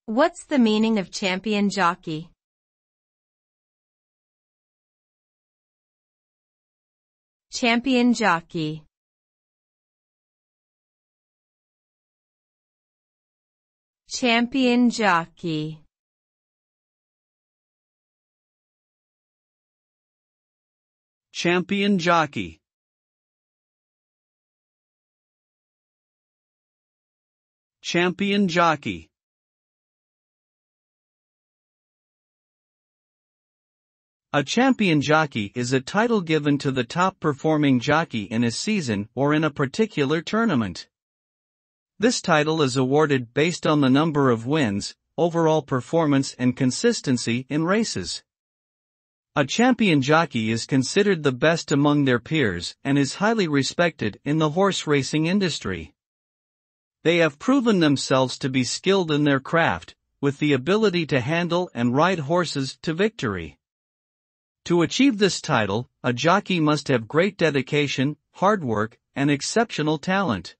What's the meaning of champion jockey? Champion jockey. Champion jockey. Champion jockey. Champion jockey. A champion jockey is a title given to the top-performing jockey in a season or in a particular tournament. This title is awarded based on the number of wins, overall performance and consistency in races. A champion jockey is considered the best among their peers and is highly respected in the horse racing industry. They have proven themselves to be skilled in their craft, with the ability to handle and ride horses to victory. To achieve this title, a jockey must have great dedication, hard work, and exceptional talent.